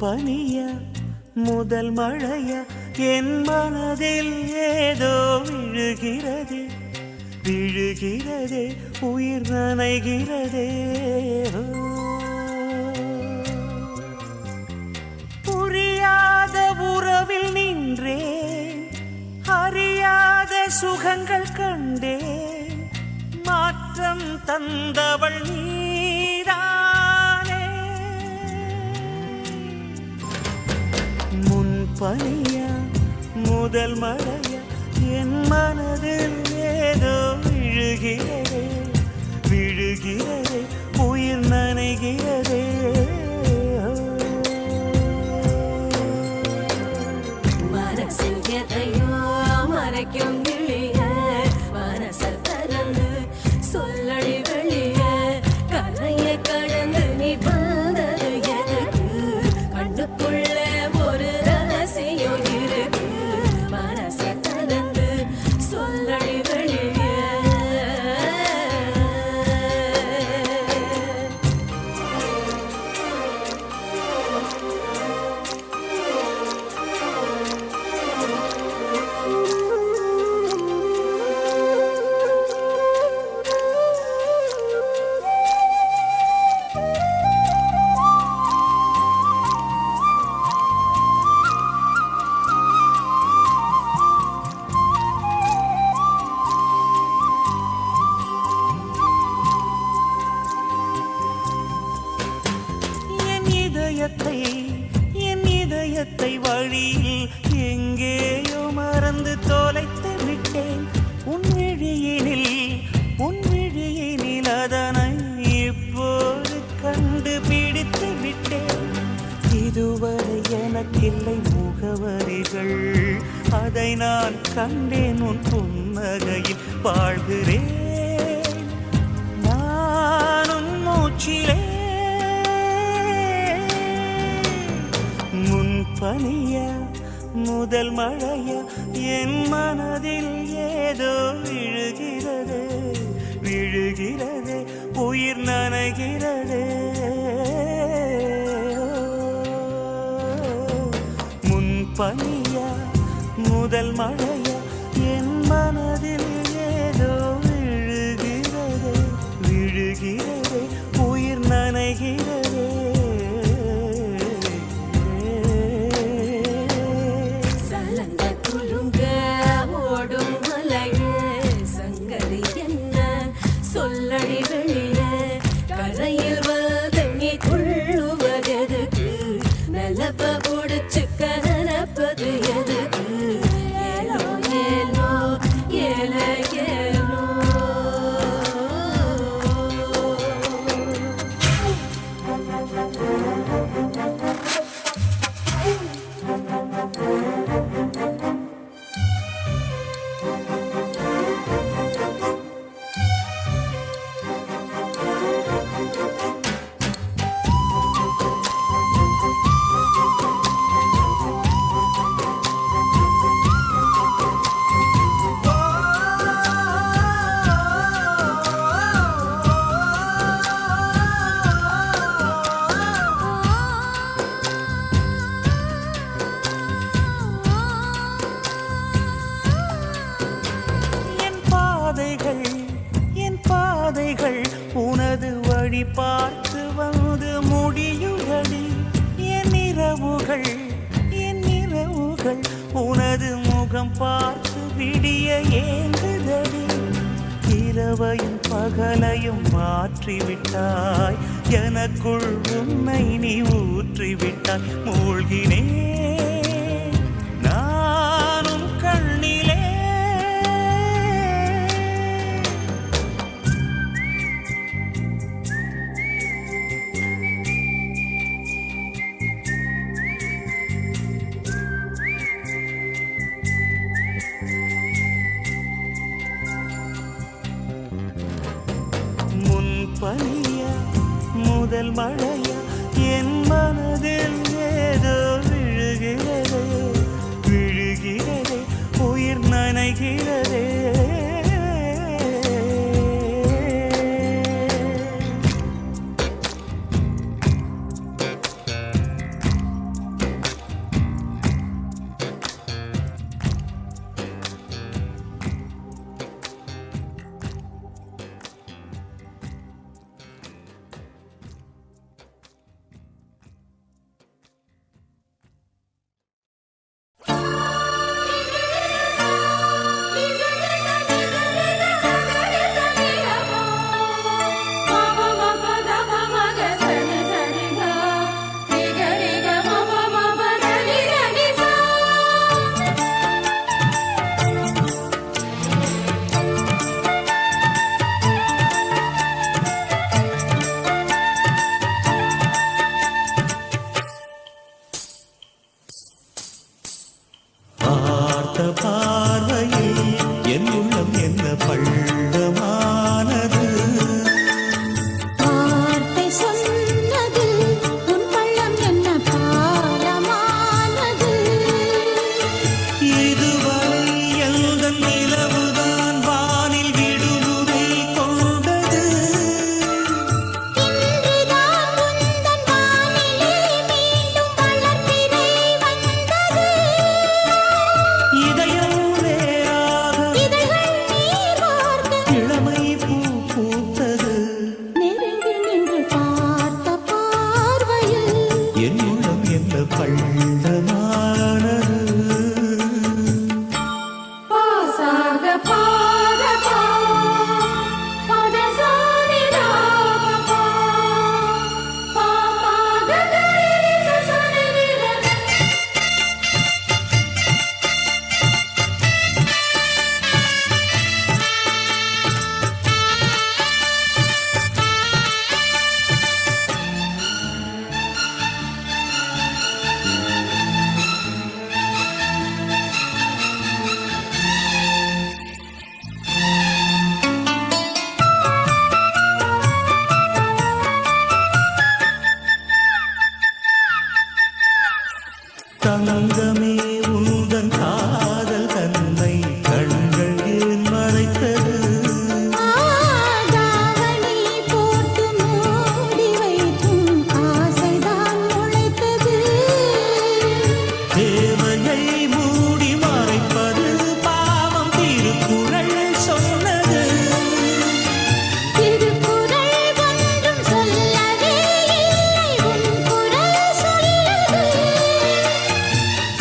பனியா முதல் மழையா என் மனதில் ஏதோ விழுகிறதே விழுகிறதே உயிர் நனைகிறதே புரியாத உறவில் நின்றேன் அறியாத சுகங்கள் கண்டேன் மாற்றம் தந்தவள் நீதானே முன்பனியா முதல் மழையா என் மனதில் ஏதோ விழுகிறதே விழுகிறதே உயிர் நனைகிறதே மனசில் எதையோ மறைக்கும் கிளிய மனசை திறந்து சொல்லடி வெளிய கரையை கடந்து நீ வந்தது எதுக்கு கண்ணுக்குள்ள ஒரு ரகசியம் இருக்கு மனசை திறந்து சொல்லடி வெளிய என் இதயத்தை வழியில் எங்கேயோ மறந்து தொலைத்து விட்டேன் உன் விழியினில் அதனை இப்போது கண்டுபிடித்து விட்டேன் இதுவரை எனக்கில்லை முகவரிகள் அதை நான் கண்டேன் உன் புன்னகையில் வாழ்கிறேன் நான் உன் மூச்சிலே பனியா முதல் மழையா என் மனதில் ஏதோ விழுகிறதே விழுகிறதே உயிர் நனைகிறதே முன் பனியா முதல் மழையா என் மனதில் ஏதோ விழுகிறதே விழுகிறதே உயிர் நனைகிறதே சொல்லடி வெளிய கரையில் வந்து நீ துள்ளுவதெதுக்கு நிலப்ப முடிச்சு கனப்பது எதுக்கு ஏலோ ஏலோ ஏல ஏலோ என் பாதைகள் உனது வழி பார்த்து வந்து முடியுதடி என் இரவுகள் உனது முகம் பார்த்து விடிய ஏங்குதடி இரவையும் பகலையும் மாற்றிவிட்டாய் எனக்குள் உன்னை நீ ஊற்றிவிட்டாய் மூழ்கினேன் நானும் கண்ணிலே பனியா முதல் மழையா என் மனதில் ஏதோ விழுகிறதே விழுகிறதே உயிர் நனைகிறதே பள்ளமானது வார்த்தை சொன்னது உன் பள்ளம் என்ன பாலமானது இதுவரை எந்தன் நிலவுதான் வானில் விடுமுறை கொண்டது இன்றுதான் உந்தன் வானிலே மீண்டும் வளர்பிறை வந்தது இதயம் வேறாக இதழ்கள் நீர் வார்க்க இளமை பூ பூத்தது நெருங்கி நின்று பார்த்த பார்வையில் என் உள்ளம் என்ன பள்ளமானது பாசாக பாதபா பதசாரி ராமபா பாபாக கரி சசனிர தங்கமே உந்தன் காதல் தன்னை கண்கள் ஏன் மறைத்தது தாவணி போட்டு மூடி வைக்கும் ஆசைதான் முளைத்தது தேவையை மூடி மறைப்பது பாவம் திருக்குறள் சொன்னது திருக்குறள் ஒன்றும் சொல்லவே இல்லை உன் குரல் சொல்லது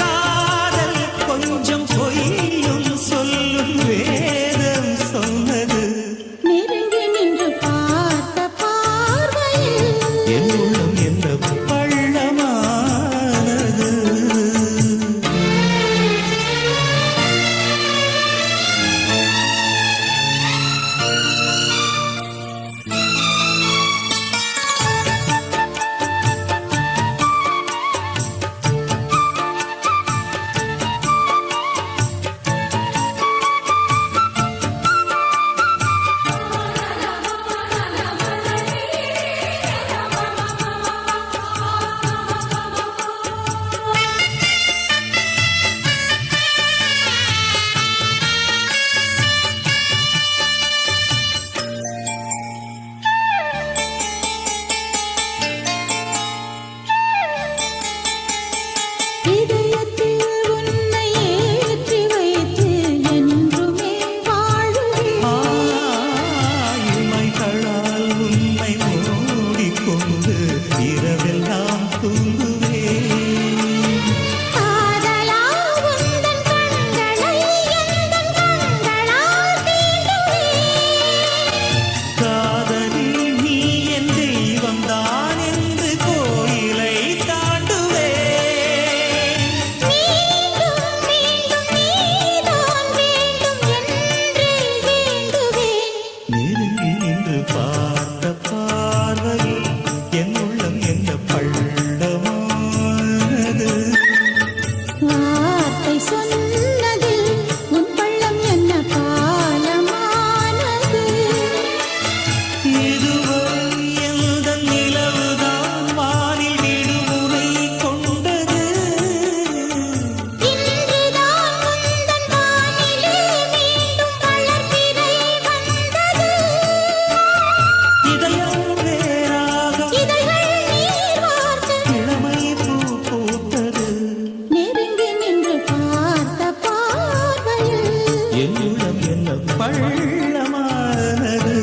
காதல் கொஞ்சம் பொய்யும் சொல்லும் வேதம் சொன்னது நெருங்கி நின்று பார்த்த பார்வையில் என் உள்ளம் என்ன பள்ளமானது இதயத்தில் உன்னை ஏற்றி வைத்து என்றுமே வாழுவேன் இமைகளால் உன்னை மூடிக்கொண்டு இரவெல்லாம் தூங்குவேன் காதலா உந்தன் கண்களை எந்தன் கண்களால் தீண்டுவேன் காதலி நீ என் தெய்வம்தான் என்று கோயிலை தாண்டுவேன் மீண்டும் மீண்டும் நீதான் வேண்டும் என்றே வேண்டுவேன் நெருங்கி நின்று பார்த்த பார்வையில் என் உள்ளம் என்ன பள்ளமானது வார்த்தை சொன்னதில் உன் பள்ளம் என்ன பாலமானது இதுவரை எந்தன் நிலவுதான் வானில் விடுமுறை கொண்டது இன்றுதான் உந்தன் வானிலே மீண்டும் வளர்பிறை வந்தது இதயம் வேறாக இதழ்கள் நீர் வார்க்க இளமை பூ பூத்தது நெருங்கி நின்று பார்த்த பார்வையில் என் உள்ளம் என்ன பள்ளமானது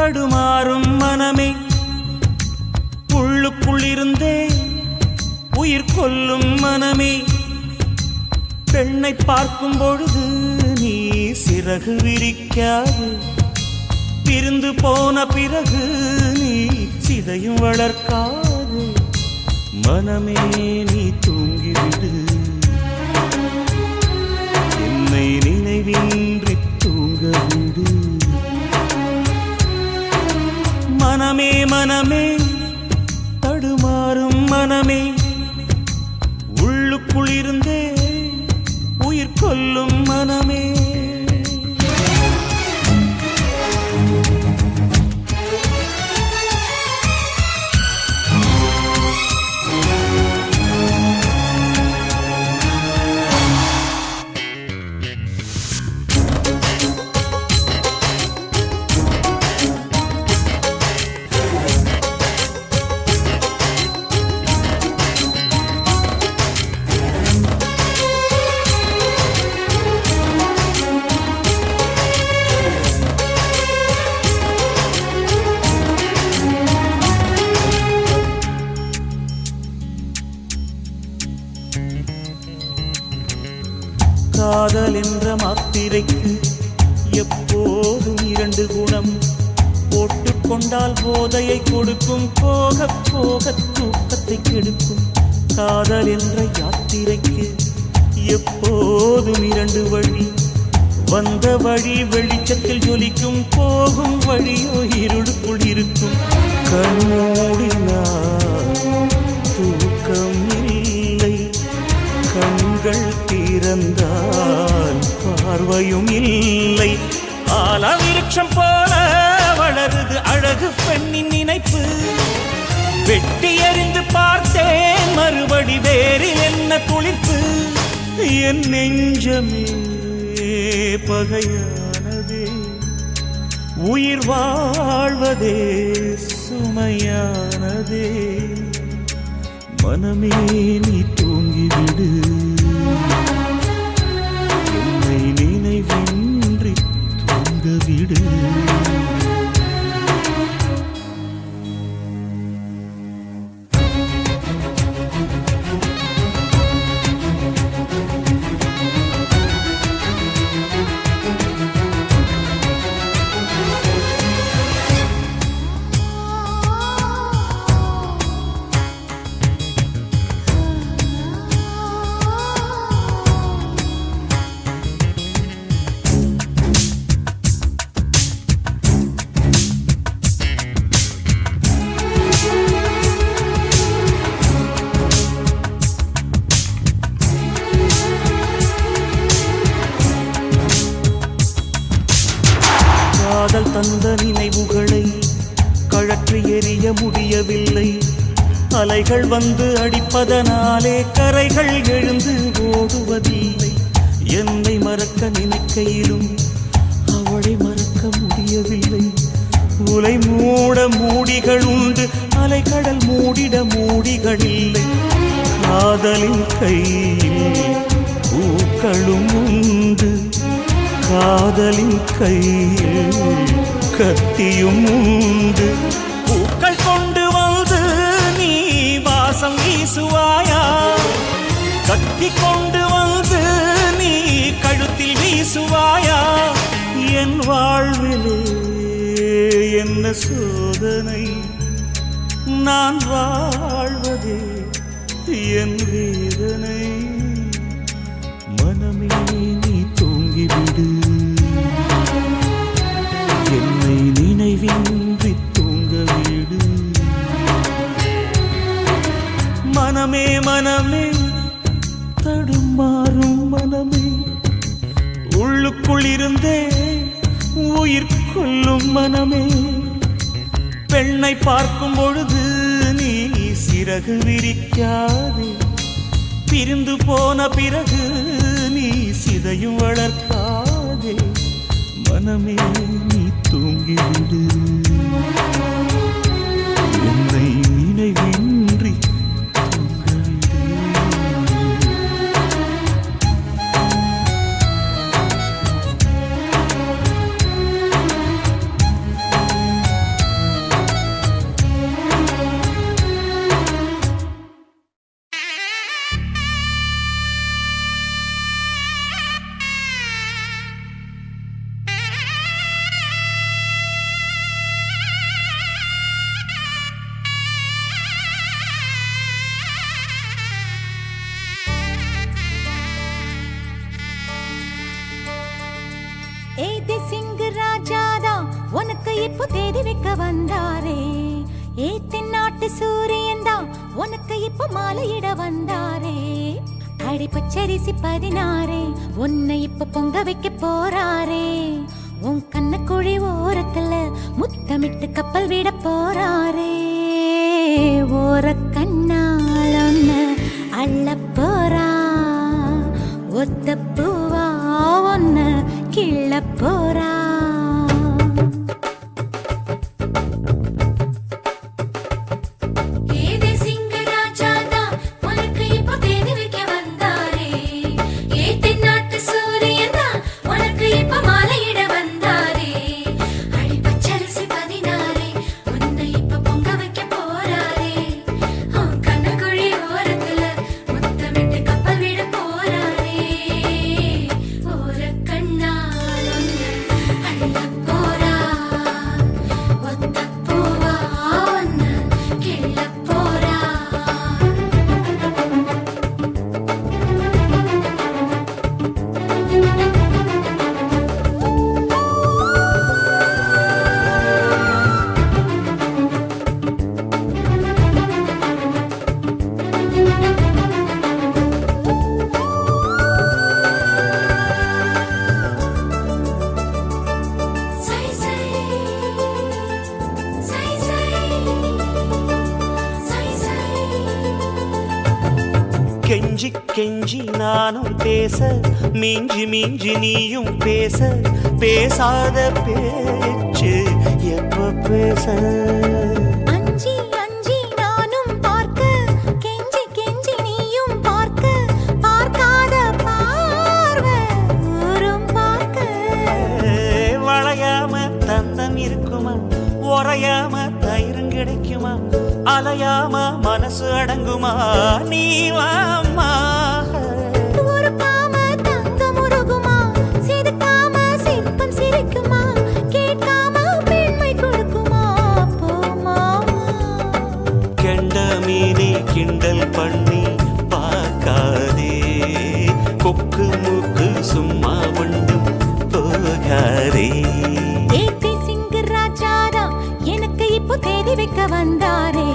தடுமாறும் மனமே உள்ளுக்குள் இருந்தே உயிர் கொல்லும் மனமே பெண்ணை பார்க்கும் பொழுது நீ சிறகு விரிக்காது பிரிந்து போன பிறகு நீ சிதையும் வளர்க்காது மனமே நீ தூங்கிவிடு என்னை நினைவின்றி தூங்கவிடு மனமே மனமே தடுமாறும் மனமே உள்ளுக்குள் இருந்தே உயிர் கொல்லும் மனமே காதல் என்ற மாத்திரைக்கு எப்போதும் 2 குணம் போட்டுக்கொண்டால் போதையை கொடுக்கும் போக போக தூக்கத்தை கெடுக்கும் காதல் என்ற யாத்திரைக்கு எப்போதும் 2 வழி வந்த வழி வெளிச்சத்தில் ஜொலிக்கும் போகும் வழியோ இருளுக்குள் இருக்கும் கண்மூடினால் தூக்கம் இல்லை கண்கள் திறந்தால் பார்வையும் இல்லை ஆலவிருட்சம் போல வளருது அழகு பெண்ணின் நினைப்பு வெட்டி எறிந்து பார்த்தேன் மறுபடி வேறு என்ன துளிர்ப்பு என் நெஞ்சமே பகையானதே உயிர் வாழ்வதே சுமையானதே மனமே நீ தூங்கிவிடு என்னை நினைவின்றி தூங்கவிடு காதல் தந்த நினைவுகளை கழற்றி எறிய முடியவில்லை அலைகள் வந்து அடிப்பதனாலே கரைகள் எழுந்து ஓடுவதில்லை என்னை மறக்க நினைக்கையிலும் அவளை மறக்க முடியவில்லை உலை மூட மூடிகள் உண்டு அலைக்கடல் மூடிட மூடிகள் இல்லை காதலின் கையில் பூக்களும் உண்டு காதலின் கையில் கத்தியும் உண்டு பூக்கள் கொண்டு வந்து நீ வாசம் வீசுவாயா கத்தி கொண்டு வந்து நீ கழுத்தில் வீசுவாயா என் வாழ்விலே என்ன சோதனை நான் வாழ்வதே என் வேதனை மனமே நீ தூங்கிவிடு என்னை நினைவின்றி தூங்கவிடு மனமே மனமே தடுமாறும் மனமே உள்ளுக்குள் இருந்தே உயிர் கொல்லும் மனமே பெண்ணை பார்க்கும் பொழுது நீ சிறகு விரிக்காதே பிரிந்து போன பிறகு நீ சிதையும் வளர்க்காதே மனமே நீ தூங்கிவிடு என்னை நினைவின்றி தூங்கவிடு இப்போ தேதி வைக்க வந்தாரே. ஏ தென்னாட்டு சூரியன் தான் உனக்கு இப்போ மாலையிட வந்தாரே. அடி பச்சரிசி 16 உன்னை இப்ப பொங்க வைக்க போறாரே. உன் கண்ணக்குழி ஓரத்துல முத்தமிட்டு கப்பல் விட போறாரே. ஓர கண்ணால் ஒன்ன அள்ள போறா. ஒத்த பூவா ஒன்ன கிள்ள போறா. கெஞ்சி கெஞ்சி நானும் பேச, மிஞ்சி மிஞ்சி நீயும் பேச, பேசாத பேச்சு எப்ப பேச. அஞ்சி அஞ்சி நானும் பார்க்க, கெஞ்சி கெஞ்சி நீயும் பார்க்க, பார்க்காத பார்வை ஊரும் பார்க்க. வளையாம தந்தம் இருக்குமா, உறையாம தயிரும் கிடைக்குமா, அலையாம மனசு அடங்குமா, நீ வாம்மா. உருக்காம தங்கம் உருகுமா, சிரிக்காம சிற்பம் சிரிக்குமா, கேட்காம பெண்மை கொடுக்குமா, போமா. கெண்ட மீனே கிண்டல் பண்ணி பார்க்காதே, கொக்கு மூக்கு சும்மா ஒன்றும் போகாதே. ஏத்தி சிங்கு ராஜாதா எனக்கு இப்போ தேதி வைக்க வந்தாரே.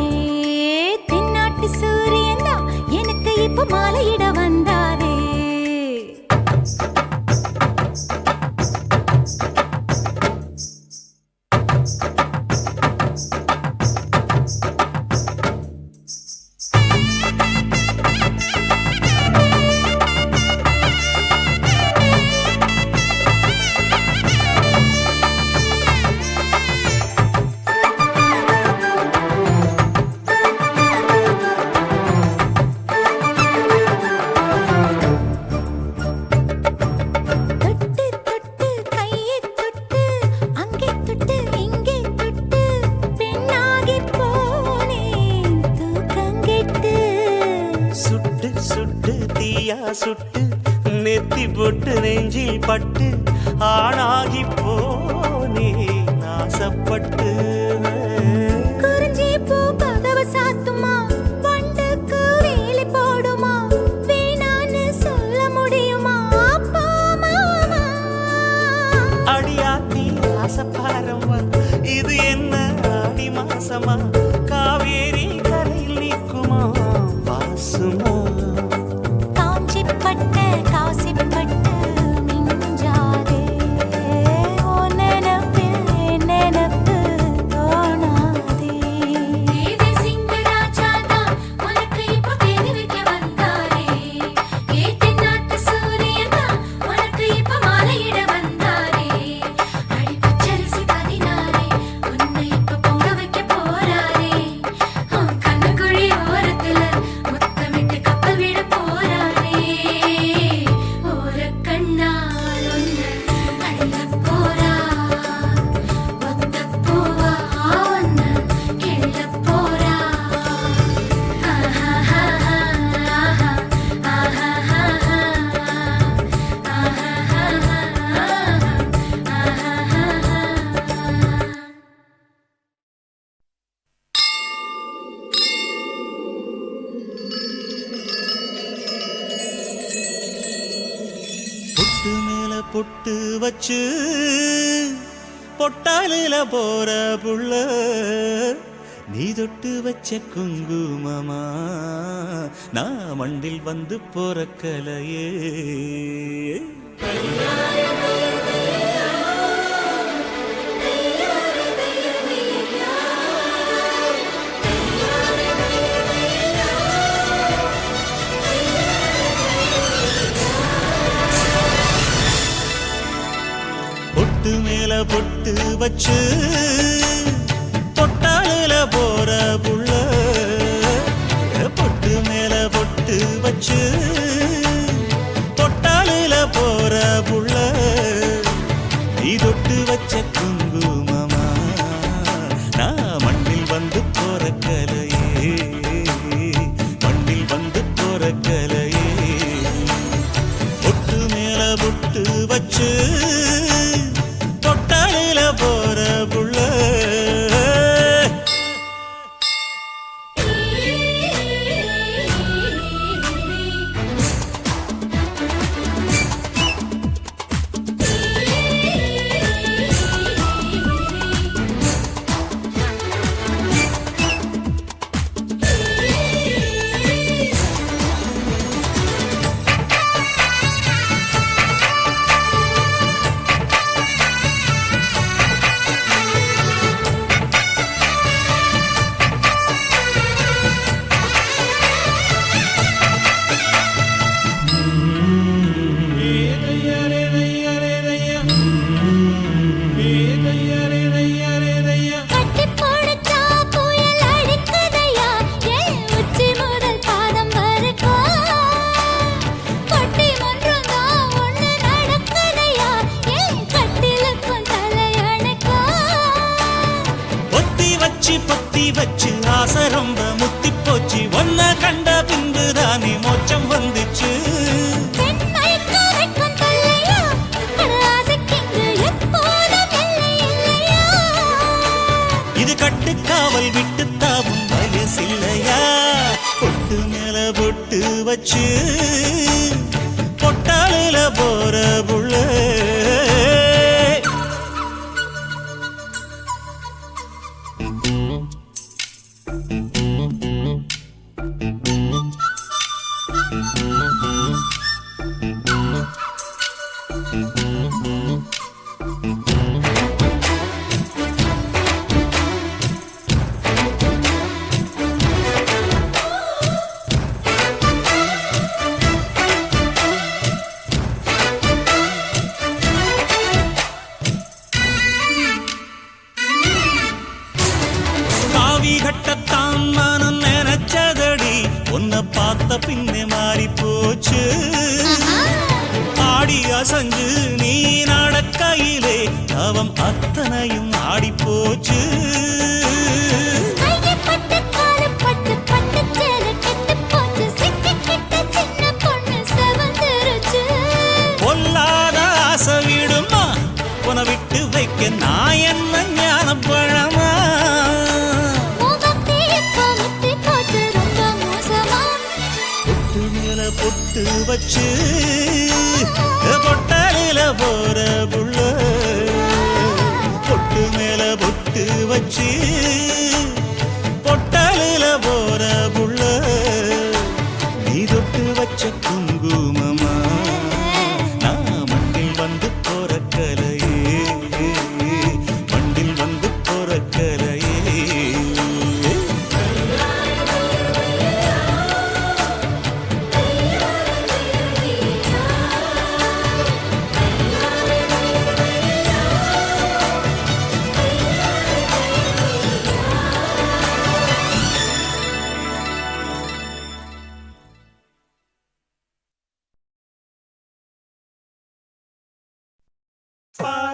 தென்னாட்டு சூரியன் தான் எனக்கு இப்போ மாலையிட வந்தாரே. சுட்டு நெத்தி போட்டு நெஞ்சில் பட்டு ஆணாகி போனே நாசப்பட்டு. குறிஞ்சி பூ கதவு சாத்துமா, வண்டுக்கு வேலை போடுமா, வேணான்னு சொல்ல முடியுமா, போமா. அடியாத்தி ஆசப்பாரம்மா, இது என்ன ஆடி மாசமா, காவேரி கரையில் நிற்குமா வாசுமா. காசிப்பட்டு மிஞ்சாதே, ஓ நினப்பில் என் நினப்பு தோணாதே. பொட்டு மேல பொட்டு வச்சு பொட்டாலில போற புள்ள நீ தொட்டு வச்ச குங்குமமா நான் மண்டில் வந்து போற கலையே பொட்டு மேல பொட்டு வச்சு பொட்டாலில போற புள்ள பொட்டு மேல பொட்டு வச்சு பொட்டாலில போற புள்ள நீ தொட்டு வச்ச குங்குமமா நான் மண்ணில் வந்து போற கலையே மண்ணில் வந்து போற கலையே பொட்டு மேல பொட்டு வச்சு பொட்டாலில போற புள்ள பொத்தி வச்சு ஆசை ரொம்ப முத்தி போச்சு ஒன்ன கண்ட பின்புதானே மோட்சம் வந்துச்சு இது கட்டுக்காவல் விட்டு தாவும் வயசில்லையா பொட்டு மேல பொட்டு வச்சு பொட்டாலில போற புள்ள கட்டத்தான் மனம் நினைச்சதடி உன்னை பார்த்த பின்னே மாறி போச்சு ஆடி அசஞ்சு நீ நடக்கையிலே அவம் அத்தனையும் ஆடி போச்சு பொல்லாத ஆசை விடுமா உன விட்டு வைக்க நான் என்ன ஞான பழமா பொட்டு வச்சு பொட்டாலில போற புள்ள பொட்டு மேல பொட்டு வச்சு பொட்டாலில போற புள்ள நீ தொட்டு வச்ச குங்குமமா நான் மண்ணில் வந்து போற கலையே மண்ணில் வந்து போற கலையே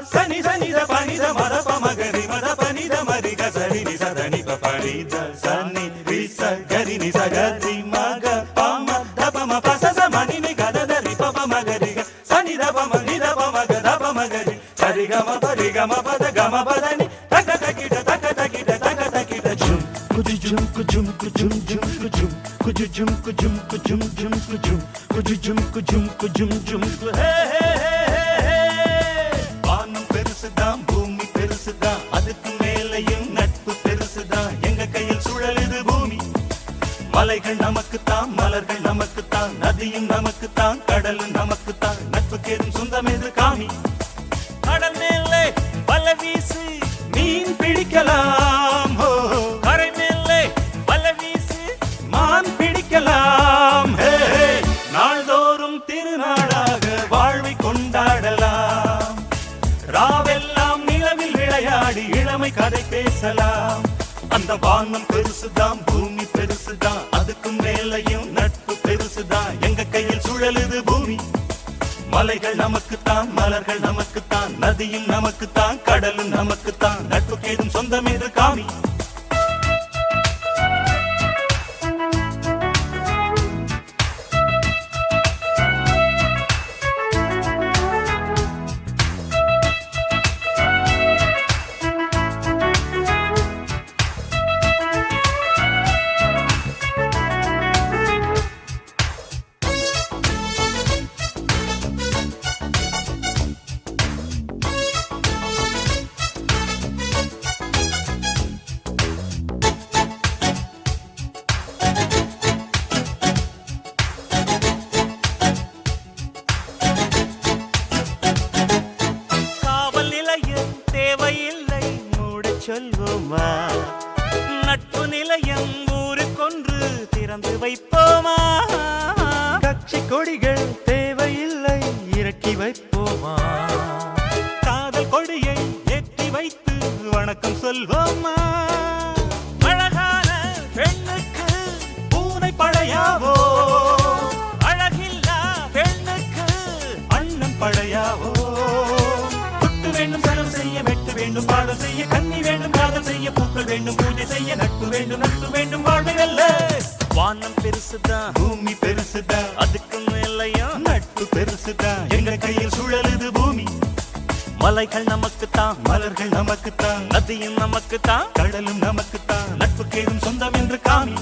சனி சனி த பனி த மத ப மகரி மத பனி த மரி க சரி நி சத நி ப பரி த சனி ரி ச கரி நி ச க ரி ம க ப ம த ப ம ப ச ச ம நி நி க த த ரி ப ப ம க ரி க சனி த ப ம நி த ப ம க த ப ம க ரி சரி க ம ப ரி க ம ப த க ம ப த நி தக தகிட தக தகிட தக தகிட ஜும் குஜு ஜும் குஜும் குஜும் ஜும் குஜும் குஜு ஜும் குஜும் குஜும் ஜும் குஜும் குஜு ஜும் குஜும் குஜும் ஜும் ஹே ஹே ஹே ஹே வானம் பெருசுதான் பூமி பெருசு நமக்குத்தான் மலர்கள் நமக்குத்தான் நதியும் நமக்குத்தான் கடலும் நமக்குத்தான் நட்புக்கேதும் சொந்தம் எது காமி கடல் மேலே வலை வீசு மீன் பிடிக்கலாம் கரை மேலே வலை வீசு மான் பிடிக்கலாம் நாள்தோறும் திருநாளாக வாழ்வை கொண்டாடலாம் ராவெல்லாம் நிலவில் விளையாடி இளமை கதை பேசலாம் அந்த வானம் பெருசுதான் பூமி பெருசுதான் அதுக்கும் மேலையும் நட்பு பெருசுதான் எங்க கையில் சுழலுது பூமி மலைகள் நமக்குத்தான் மலர்கள் நமக்குத்தான் நதியும் நமக்குத்தான் கடலும் நமக்குத்தான் நட்புக்கேதும் சொந்தம் எது காமி சொல்வோமா நட்பு நிலையம் ஊருக்கொன்று திறந்து வைப்போமா கட்சி கொடிகள் தேவையில்லை இறக்கி வைப்போமா காதல் கொடியை ஏற்றி வைத்து வணக்கம் சொல்வோமா அழகான பெண்ணுக்கு பூனை படையாவோ அழகில்லா பெண்ணுக்கு அண்ணன் படையாவோ வேண்டும் சனம் செய்ய வெட்டு வேண்டும் பாடல் செய்ய கண்ணி வேண்டும் காதல் செய்ய பூக்கள் வேண்டும் பூஜை செய்ய நட்பு வேண்டும் வாழ்வு அல்ல வானம் பெருசுதான் பூமி பெருசுதான் அதுக்கு மேலையும் நட்பு பெருசுதான் எங்க கையில் சுழலுது பூமி மலைகள் நமக்குத்தான் மலர்கள் நமக்குத்தான் நதியும் நமக்குத்தான் கடலும் நமக்குத்தான் நட்புக்கேதும் சொந்தம் என்று காமி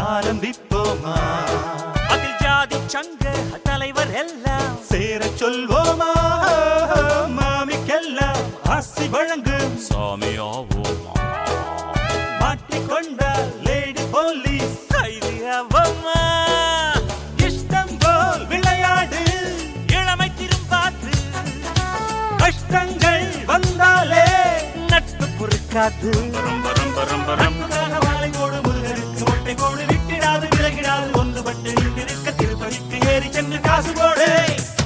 ஆரம்பிப்போமா அதில் ஜாதி சங்க தலைவர் எல்லாம் சேர சொல்வோமா மாமிக்கெல்லாம் ஆசி வழங்கு சாமியாவோமா மாட்டிக்கொண்ட லேடி போலீஸ் கைதியாவோமா இஷ்டம் போல் விளையாடு இளமை திரும்பாது கஷ்டங்கள் வந்தாலே நட்பு பொறுக்காது வாழை போடு முருகனுக்கு ஒட்டை போடு விட்டிடாது விலகிடாது ஒன்றுபட்டு நின்றிருக்க திருப்பதிக்கு ஏறி சென்று காசு போடு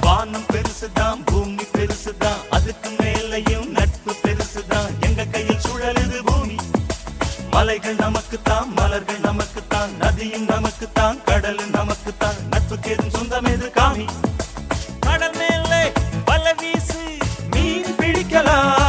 வானம் பெருசுதான் பூமி பெருசுதான் அதுக்கு மேலையும் நட்பு பெருசுதான் எங்க கையில் சுழலுது பூமி மலைகள் நமக்குத்தான் மலர்கள் நமக்குத்தான் நதியும் நமக்குத்தான் கடலும் நமக்குத்தான் நட்புக்கேதும் சொந்தம் எது காமி கடல் மேலே வலை வீசு மீன் பிடிக்கலாம்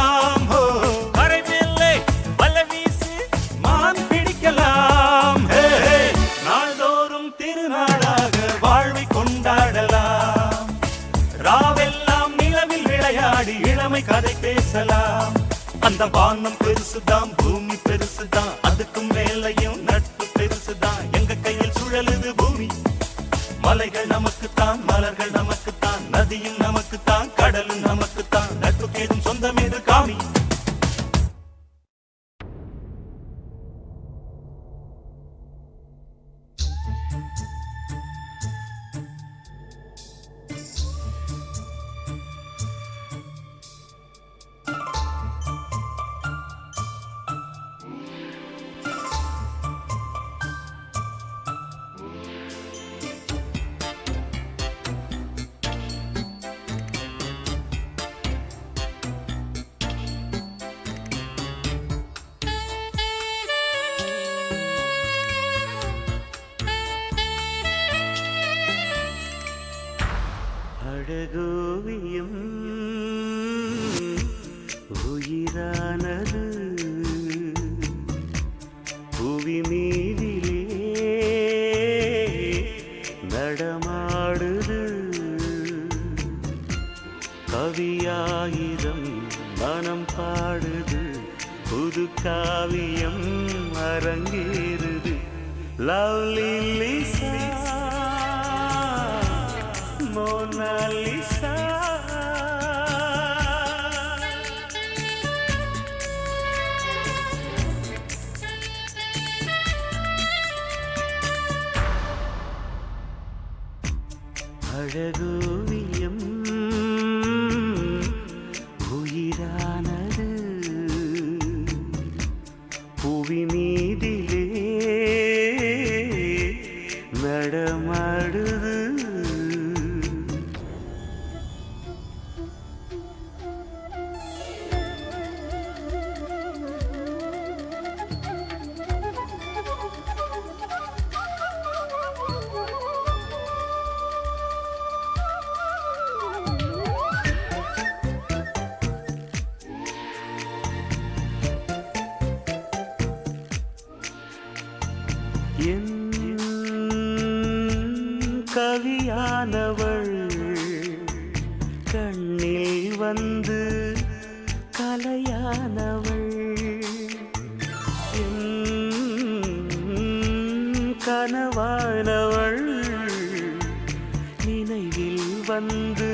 இளமை கதை பேசலாம் அந்த வானம் பெருசுதான் பூமி பெருசுதான் அதுக்கும் மேலையும் நட்பு பெருசுதான் எங்க கையில் சுழலுது பூமி மலைகள் நமக்குத்தான் மலர்கள் நமக்குத்தான் நதியும் நமக்குத்தான் கடலும் நமக்குத்தான் நட்புக்கேதும் சொந்தம் எது காமி மனம் பாடுது புது காவியம் அரங்கேறுது லவ்லி லிசா மோனாலிசா அழகோவியம் உயிரானது புவி மீதிலே நடமாடுது என் கவியானவள் கண்ணில் வந்து கலையானவள் என் கனவானவள் நினைவில் வந்து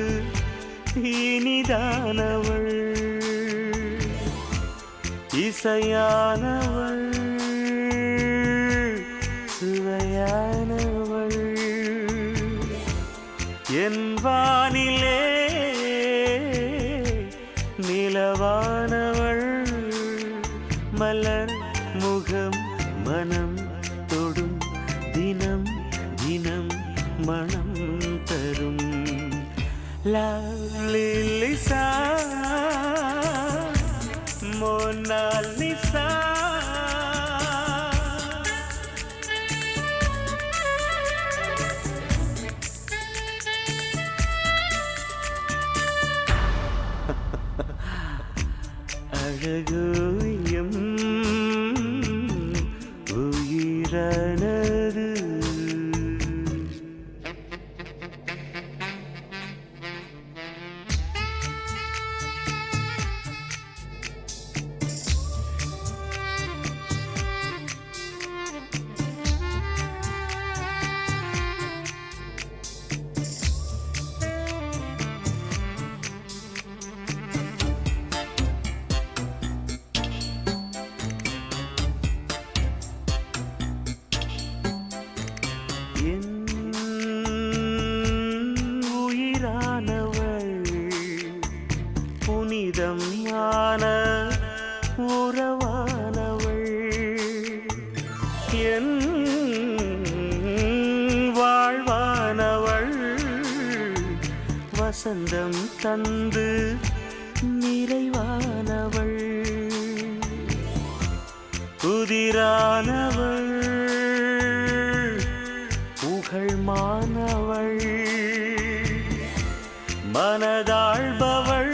இனிதானவள் இசையானவள் சுவையானவள் என் வானிலே நிலவானவள் மலர் முகம் மனம் தொடும் தினம் தினம் மனம் தரும் லவ்லி லிசா மோனாலிசா அழகோவியம் உயிரானது என் உயிரானவள் புனிதம் ஆன உறவானவள் என் வாழ்வானவள் வசந்தம் தந்து நிறைவானவள் புதிரானவள் புகழ்மானவள் மனதாழ்பவள்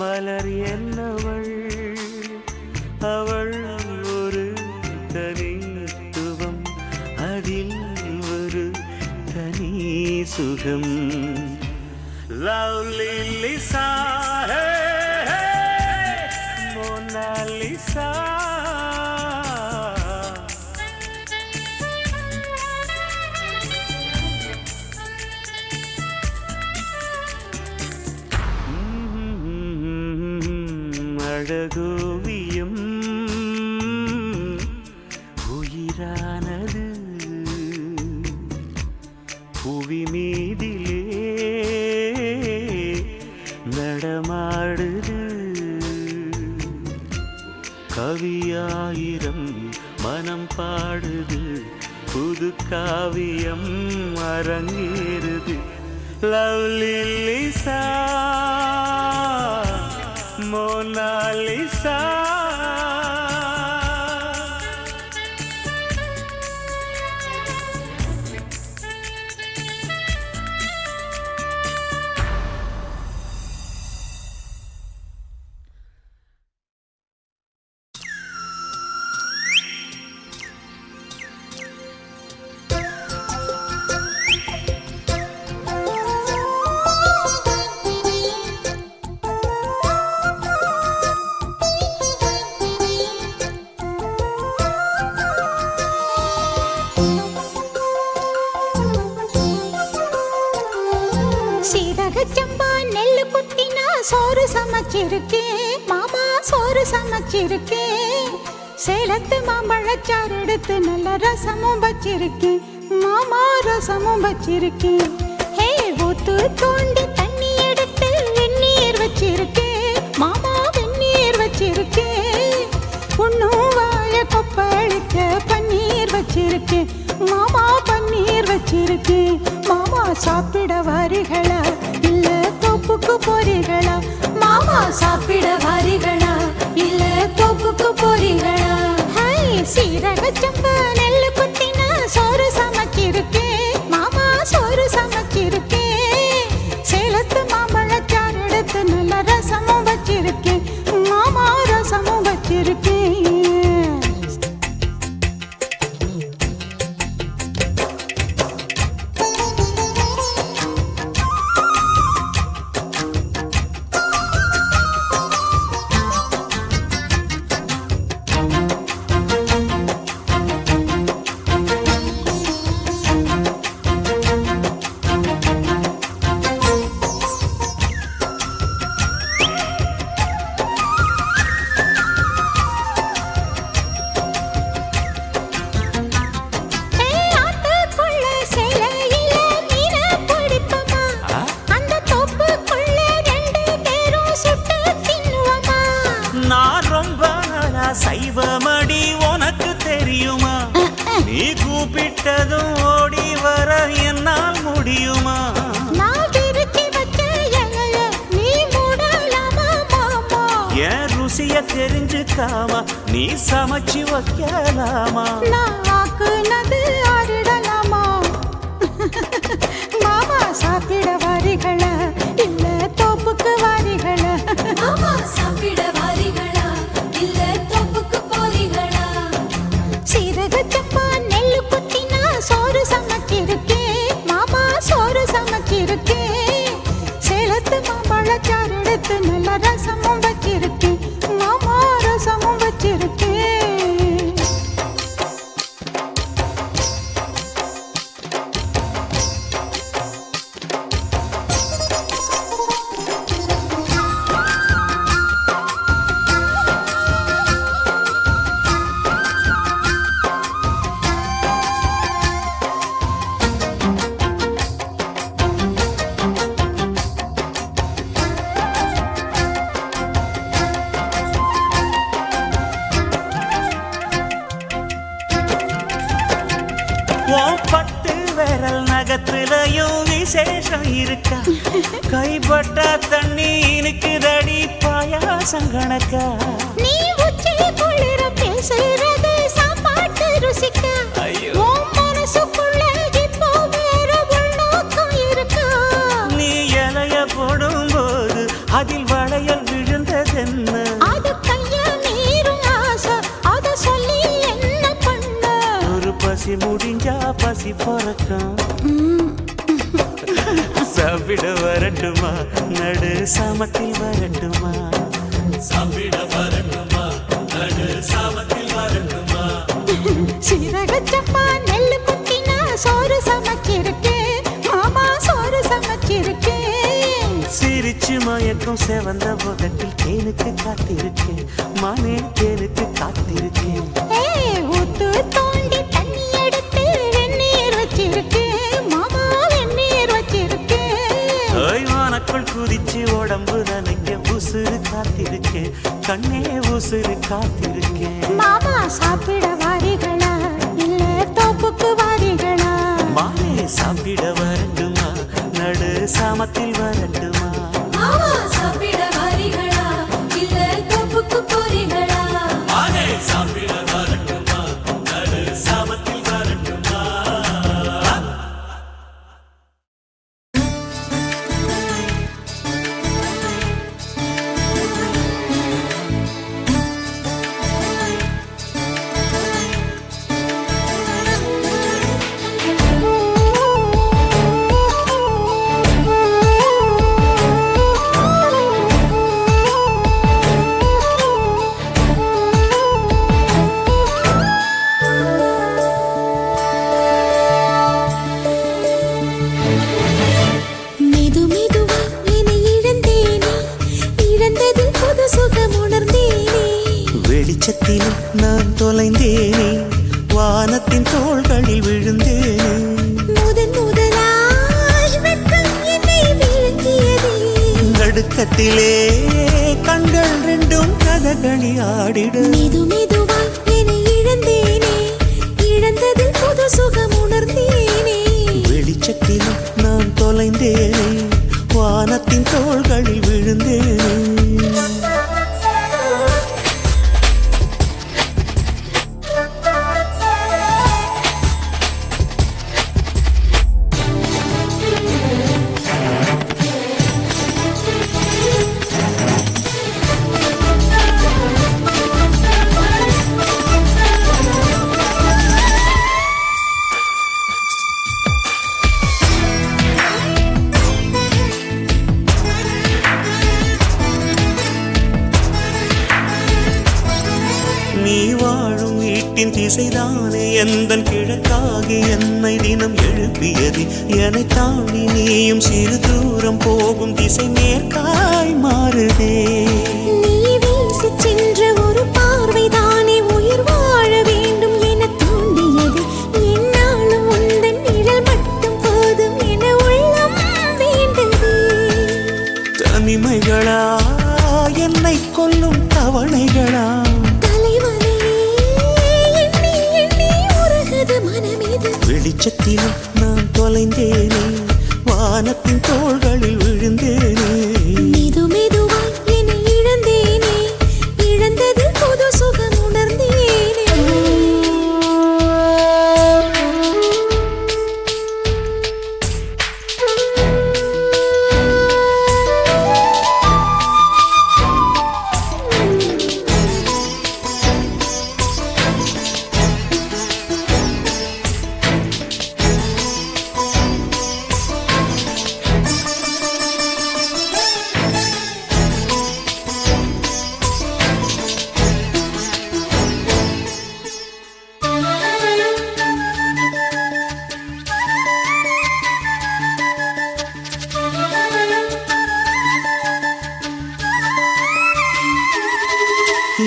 மலர் என்னவள் அவள் ஒரு தனித்துவம் அதில் ஒரு தனி சுகம் லவ்லி லிசா மோனாலிசா அழகோவியம் உயிரானது புவி மீதிலே நடமாடுது கவியாயிரம் மனம் பாடுது புது காவியம் அரங்கேறுது லவ்லி லிசா மோனாலிசா சோறு சமைச்சிருக்கேன் மாமா சோறு சமைச்சிருக்கேன் சேலத்து மாம்பழச்சாறு எடுத்து நல்ல ரசமும் வச்சிருக்கேன் மாமா ரசமும் வச்சிருக்கேன் ஹே ஊத்து தோண்டி தண்ணி எடுத்து வெந்நீர் வச்சிருக்கேன் மாமா வெந்நீர் வச்சிருக்கேன் உன்னும் வாழ கொப்பளிக்க பன்னீர் வச்சிருக்கேன் மாமா பன்னீர் வச்சிருக்கேன் மாமா சாப்பிட வாரிகளா இல்ல தோப்புக்கு போறீங்களா மாமா சாப்பிட வாரிகளா இல்ல தோப்புக்கு போறீங்களா ஹாய் சீரக சம்பா நெல்லு குத்தின சோறு சமைச்சிருக்கேன் மாமா சோறு சமைச்சிருக்கேன் சேலத்து மாம்பழச்சாறு எடுத்து நல்ல ரசமும் வச்சிருக்கேன் மாமா ரசமும் வச்சிருக்கேன் சைவமடி உனக்கு தெரியுமா நீ கூப்பிட்டதும் ஓடி வர என்னால் முடியுமா என் ருசிய தெரிஞ்சுக்காம நீ சமைச்சு வைக்கலாமா மாமா சாப்பிட வாரிகளா இல்ல தோப்புக்கு வாரிகளா மாமா சாப்பிட வாரிகளா இல்ல தோப்புக்கு போறீங்களா சீரக சப்பா நெல்லு குத்தினா சோறு சமைச்சிருக்கேன் மாமா சோறு சமைச்சிருக்கேன் சேலத்து மாம்பழச்சாறு எடுத்து நல்ல ரசமும் வச்சிருக்கேன் மாமா ரசமும் வச்சிருக்கேன் பட்டு விரல் நகத்திலையும் விசேஷம் இருக்கா கைப்பட்ட தண்ணி இனிக்குதடி பாயாசம் கணக்கா நீ உச்சி குளிர பேசுறது சாப்பாட்டு ருசிக்க உன் மனசுக்குள்ள இப்போ வேற உள்நோக்கம் இருக்கா நீ இலைய போடும்போது அதில் வளையல் விழுந்ததென்ன அது கைய மீறும் ஆசை அத சொல்லி என்ன பண்ண ஒரு பசி முடிஞ்சா பசி பிறக்கும் சாப்பிட வரட்டுமா நடு சாமத்தில் வரட்டுமா சாப்பிட வரட்டுமா நடு சாமத்தில் வரட்டுமா சீரக சப்பா நெல்லு குத்தினா சோறு சமைச்சிருக்கேன் மாமா சோறு சமைச்சிருக்கேன் சிரிச்சு மயக்கும் செவந்த முகத்தில் தேனுக்கு காத்திருக்கேன் மானே தேனுக்கு காத்திருக்கேன் ஊத்து தோண்டி தண்ணி எடுத்து வெந்நீர் வச்சிருக்கேன் மாமா வெந்நீர் வச்சிருக்கேன் ஓய்வானக்குள் குதிச்சு உடம்பு நனைக்க உசுறு காத்திருக்கேன் கண்ணே உசுறு காத்திருக்கேன் மாமா சாப்பிட வாரிகளா இல்ல தோப்புக்கு வாரிகளா மானே சாப்பிட வரட்டுமா நடு சாமத்தில் வரட்டுமா மாமா சாப்பிட வாரிகளா இல்ல தோப்புக்கு போறீங்களா மானே சாப்பிட வரட்டுமா நடு சாமத்தில் வரட்டுமா வெளிச்சத்திலும் நான் தொலைந்தேனே வானத்தின் தோள்களில் விழுந்தேனே முதன் முதலாய் வெட்கம் என்னை விழுங்கியதே நடுக்கத்திலே கண்கள் ரெண்டும் கதகளி ஆடிட மெது மெதுவாய் என்னை இழந்தேனே இழந்ததில் புது சுகம் உணர்ந்தேனே வெளிச்சத்திலும் நான் தொலைந்தேனே வானத்தின் தோள்களில் விழுந்தேனே நீ வாழும் வீட்டின் திசைதானே எந்தன் கிழக்காகி என்னை தினம் எழுப்பியது என்னை தாண்டி நீயும் சிறு தூரம் போகும் திசை மேற்காய் மாறுதே நீ வீசிச் சென்ற ஒரு பார்வைதானே உயிர் வாழ வேண்டும் என தூண்டியது என்னாலும் உந்தன் நிழல் மட்டும் போதும் என உள்ளம் வேண்டது தனிமைகளா என்னை கொல்லும் தவணைகளா வெளிச்சத்திலும் நான் தொலைந்தேனே வானத்தின் தோள்களில் விழுந்தேனே மெது மெதுவாய் என்னை இழந்தேனே இழந்தது புது சுகம் உணர்ந்தேனே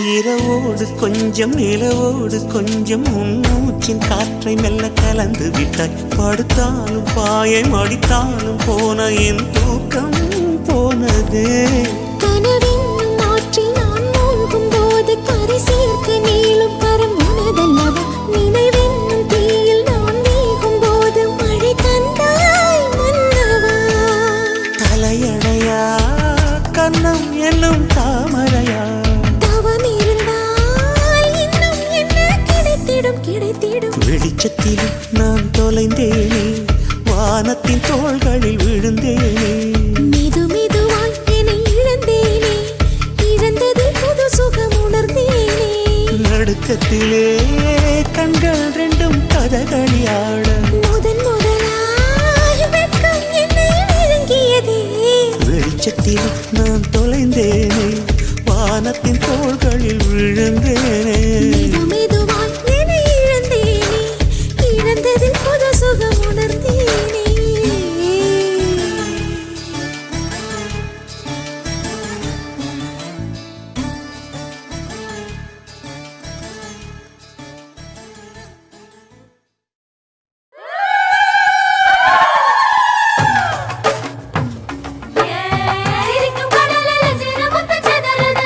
இரவோடு கொஞ்சம் நிலவோடு கொஞ்சம் மூச்சின் காற்றை மெல்ல கலந்து விட்டாய் படுத்தாலும் பாயை மடித்தாலும் போன என் தூக்கம் போனது கனவென்னும் ஆற்றில் நான் மூழ்கும் போது கரை சேர்க்க நீளும் கரம் உனதல்லவா நினைவென்னும் தீயில் நான் வேகும் போது மழை தந்தாய் மன்னவா தலையடையா கண்ணம் என்னும் தாமரையா வெளிச்சத்திலும் நான் தொலைந்தேனே வானத்தின் தோள்களில் விழுந்தேனே மெது மெதுவாய் என்னை இழந்தேனே இழந்தது புது சுகம் உணர்ந்தேனே நடுக்கத்திலே கண்கள் ரெண்டும் கதகளி ஆட முதன் முதலாய் வெட்கம் என்னை விழுங்கியதே வெளிச்சத்திலும் நான் தொலைந்தேனே வானத்தின் தோள்களில் விழுந்தேனே மெது மெதுவாய் என்னை இழந்தேனே இழந்தது புது சுகம் உணர்ந்தேனே சிரிக்கும் கடலில் சிறுமுத்து சிதறுது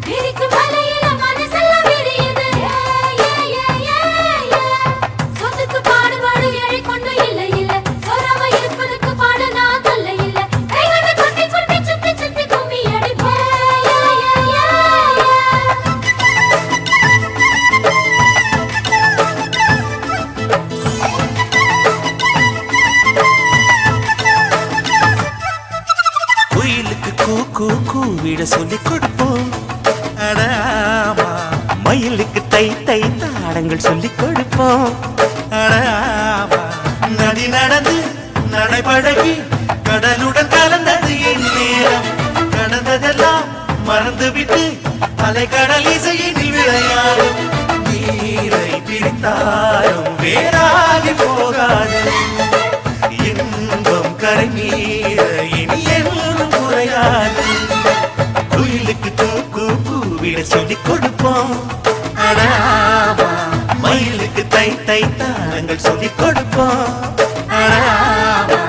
விரிக்கும் வலையில மனசெல்லாம் விரியுது சொத்துக்கு பாடுபாடு ஏழை கொண்டு இல்லை இல்லை சொராம இருப்பதுக்கு பாடு நான் தொல்லை இல்லை கைகளை கொட்டி கொட்டி சுத்தி சுத்தி கும்மி அடிப்பேன் குயிலுக்கு கூ கூ கூவிட சொல்லிக் கொடுப்போம் அட ஆமா. மயிலுக்கு தை தை தாடங்கள் சொல்லிக் கொடுப்போம் அட ஆமா. நதி நடந்து நடைபழகி கடலுடன் கலந்தது என் நேரம் கடந்ததெல்லாம் மறந்துவிட்டு அலைக்கடல் இசையினில் விளையாடும் நீரை பிரித்தாலும் வேறாகி போகாது இன்பம் கரை மீற இனி எல்லோரும் குறையாது குயிலுக்கு கூ கூ கூ கூவிட சொல்லிக் கொடுப்போம். அடாமா மயிலுக்கு தை தை தாளங்கள் சொல்லிக் கொடுப்போம். அடாமா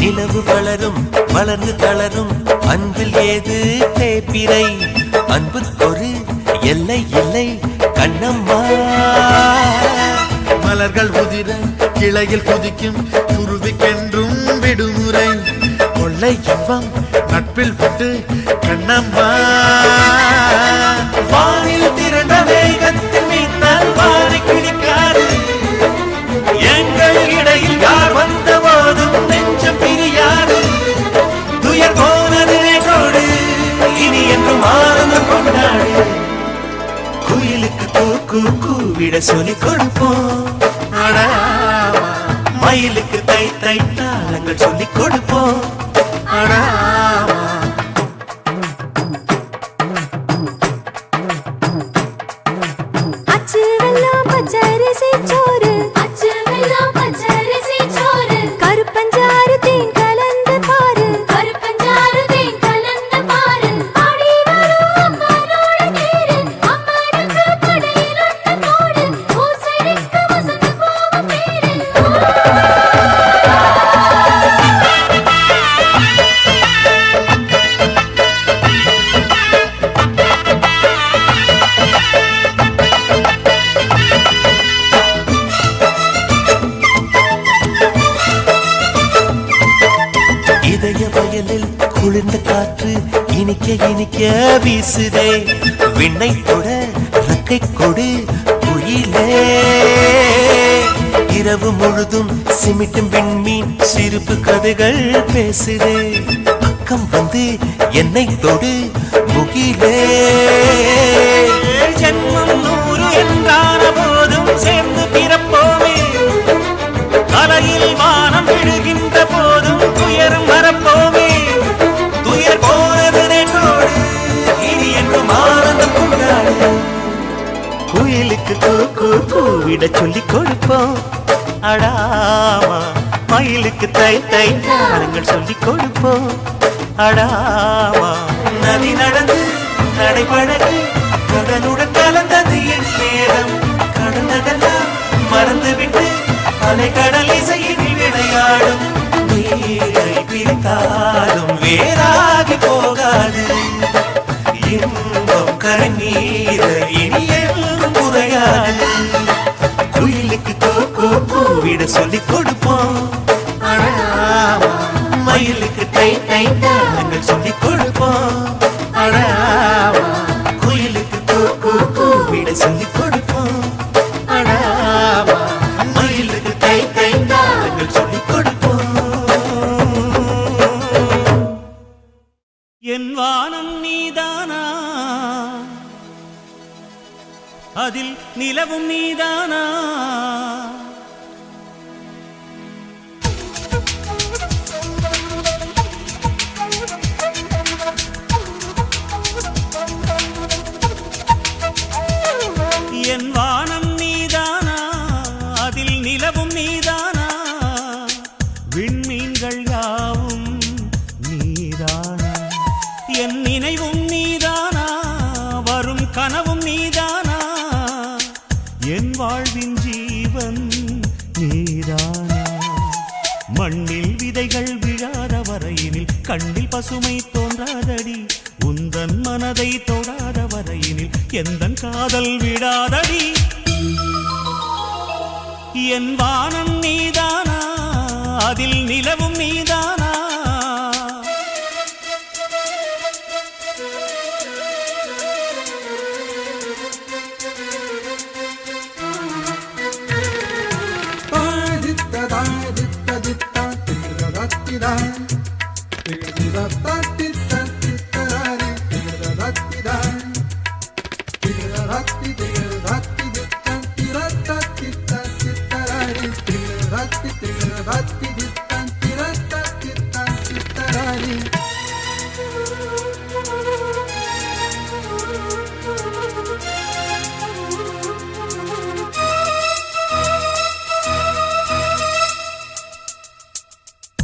நிலவு வளரும் வளர்ந்து தளரும் அன்பில் ஏது தேப்பிரை அன்புக்கொரு எல்லை இல்லை கண்ணம்மா. மலர்கள் உதிர கிளையில் குதிக்கும் குருவிக்கென்றும் விடுமுறை கொள்ளை இன்பம் நட்பில் விட்டு கண்ணம்மா. வானில் திரண்ட வேகத்தின் மீதால் வாரி கிழிக்காது. எங்கள் இடையில் யார் வந்த போதும் நெஞ்சம் பிரியாது. துயர் போனது நேற்றோடு இனி என்றும் ஆனந்தம் கொண்டாடு. குயிலுக்கு கூ கூவிட சொல்லிக் கொடுப்போம். அடாமா மயிலுக்கு தை தை தாளங்கள் சொல்லிக் கொடுப்போம். அடாமா அச்சு வெல்லம் பச்சரிசி சோறு, அச்சு வெல்லம் பச்சரிசி சோறு, கருப்பஞ்சாறு தேன் கலந்து பாரு, கருப்பஞ்சாறு தேன் கலந்து பாரு. ஆடி வரும் அம்மனோட தேரு, அம்மனுக்கு படையில் ஒண்ணு போடு. ஊசரிக்கு வசந்து போகும் பேரு. இதய வயலில் குளிர்ந்த காற்று இனிக்க இனிக்க வீசுதே. விண்ணை தொட ரக்கை கொடு குயிலே. இரவு முழுதும் சிமிட்டும் விண்மீன் சிரிப்பு கதைகள் பேசுதே. பக்கம் வந்து என்னை தொடு முகிலே. ஜென்மம் 100 என்றான போதும் சேர்ந்து பிறப்போமே. கலையில் வானம் விழுகின்ற போதும் துயரம் வரப்போமே. துயர் போனது நேற்றோடு இனி என்றும் ஆனந்தம் கொண்டாடு. குயிலுக்கு கூவிட சொல்லிக் கொடுப்போம். அடாமா மயிலுக்கு தை தை தாளங்கள் சொல்லிக் கொடுப்போம். அடாமா நதி நடந்து நடைபழகி கடலுடன் கலந்தது என் நேரம். கடந்ததெல்லாம் மறந்துவிட்டு அலைக்கடல் இசையில் விளையாடும். நீரை பிரித்தாலும் வேறாகி போகாது. இன்பம் கரநீர இனி என்றும் குறையாது. குயிலுக்கு கூவிட சொல்லிக் கொடுப்போம். அடாமா மயிலுக்கு தை தை தாளங்கள் சொல்லிக் கொடுப்போம். அடாமா குயிலுக்கு கூவிட சொல்லிக் கொடுப்போம். அடாமா மயிலுக்கு தை தை தாளங்கள் சொல்லிக் கொடுப்போம். என் வானம் நீதானா, அதில் நிலவும் நீதானா. என் வானம் நீதானா, அதில் நிலவும் நீதானா. விண்மீன்கள் யாவும் நீதானா. என் நினைவும் நீதானா, வரும் கனவும் நீதானா. என் வாழ்வின் ஜீவன் நீதானா. மண்ணில் விதைகள் விழாத வரையினில் கண்ணில் பசுமை தோன்றாதடி. உந்தன் மனதை தொடாத வரையினில் எந்தன் காதல் விடாதடி. என் வானம் நீதானா, அதில் நிலவும் நீதானா.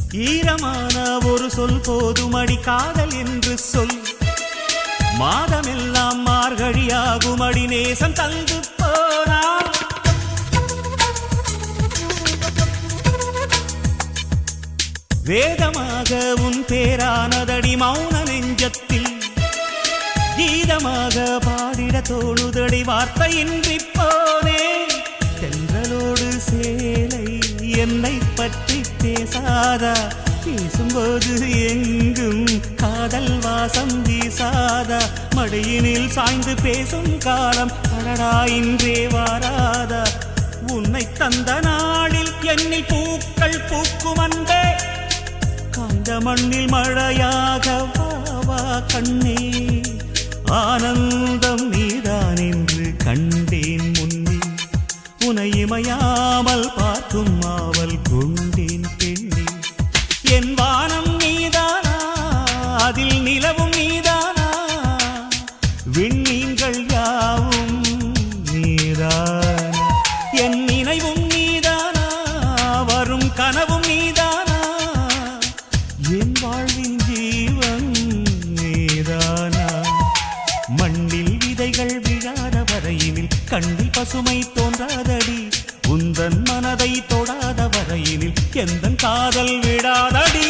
ஈரமான ஒரு சொல் போதுமடி காதல் என்று சொல் மாதமெல்லாம் மார்கழியாகுமடி நேசம் தந்து போனார் வேதமாக உன் பேரானதடி மௌன நெஞ்சத்தில் கீதமாக பாடிட தோணுதடி வார்த்தையின்றி போனே தென்றலோடு சேலை என்னை பற்றி பேசாதா பேசும்போது எங்கும் காதல் வாசம் வீசாதா மடியினில் சாய்ந்து பேசும் காலம் அடடா இன்றே வாராதா உன்னை தந்த நாளில் என்னில் பூக்கள் பூக்கும் அன்பே காந்த மண்ணில் மழையாக வா கண்ணே ஆனந்தம் நீதான் என்று கண்டேன் முன்னே உனை இமையாமல் பார்க்கும் ஆவல் கொண்டேன் பெண்ணே என் வானம் நீதானா அதில் நிலவும் நீதானா விண்மீன்கள் யாவும் நீதானா என் நினைவும் நீதானா வரும் கனவும் நீதானா என் வாழ்வின் ஜீவன் நீதானா மண்ணில் விதைகள் விழாத வரையினில் கண்ணில் பசுமை தோன்றாதடி உந்தன் மனதை தொடாத வரையினில் எந்தன் காதல் விடாதடி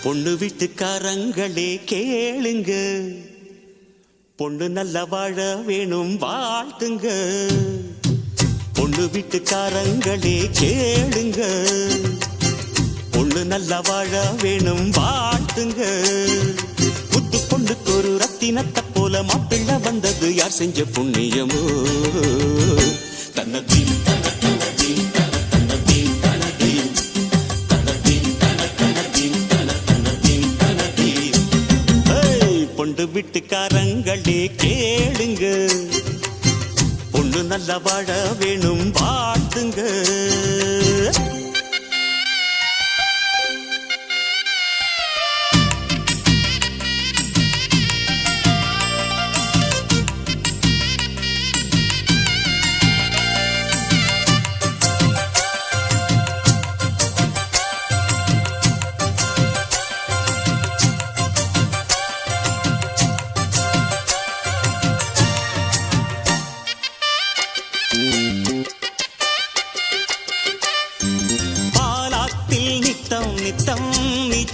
பொண்ணு வீட்டுக்காரங்களே கேளுங்க பொண்ணு நல்ல வாழ வேணும் வாழ்த்துங்க பொண்ணு வீட்டுக்காரங்களே கேளுங்க பொண்ணு நல்ல வாழ வேணும் வாழ்த்துங்க புத்து பொண்ணுக்கு ஒரு ரத்தினத்தை போல மாப்பிள்ளை வந்தது யார் செஞ்ச புண்ணியமோ தன்னதி வீட்டுக்காரங்களே கேளுங்க பொண்ணு நல்ல வாழ வேணும் வாழ்த்துங்க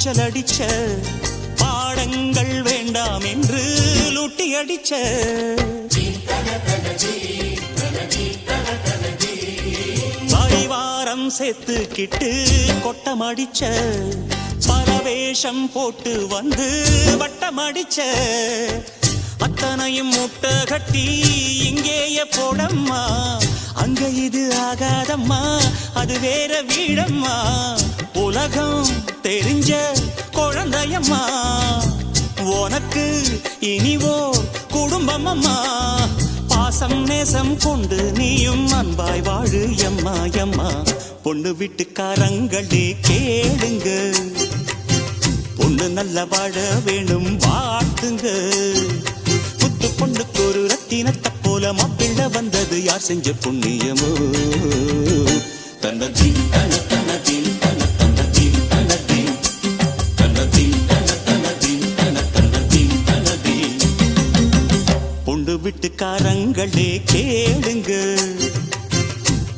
நீச்சல் அடிச்ச பாடங்கள் வேண்டாம் என்று லூட்டி அடிச்ச பரிவாரம் சேர்த்துக்கிட்டு கொட்டம் அடிச்ச பரவேஷம் போட்டு வந்து வட்டம் அடிச்ச அத்தனையும் முட்டை கட்டி இங்கேயே போடம்மா அங்க இது ஆகாதம்மா அது வேற வீடம்மா உலகம் தெரிஞ்ச குழந்தையம்மா உனக்கு இனிவோ குடும்பம் அம்மா பாசம் நேசம் கொண்டு நீயும் அன்பாய் வாழு எம்மா எம்மா பொண்ணு வீட்டுக்காரங்களே கேளுங்க பொண்ணு நல்ல வாழ வேணும் வாழ்த்துங்க புத்து பொண்ணுக்கு ஒரு ரத்தினத்தை போல மாப்பிள்ளை வந்தது யார் செஞ்ச புண்ணியமோ தன்னதி தனதி பொண்ணு வீட்டுக்காரங்களே கேளுங்க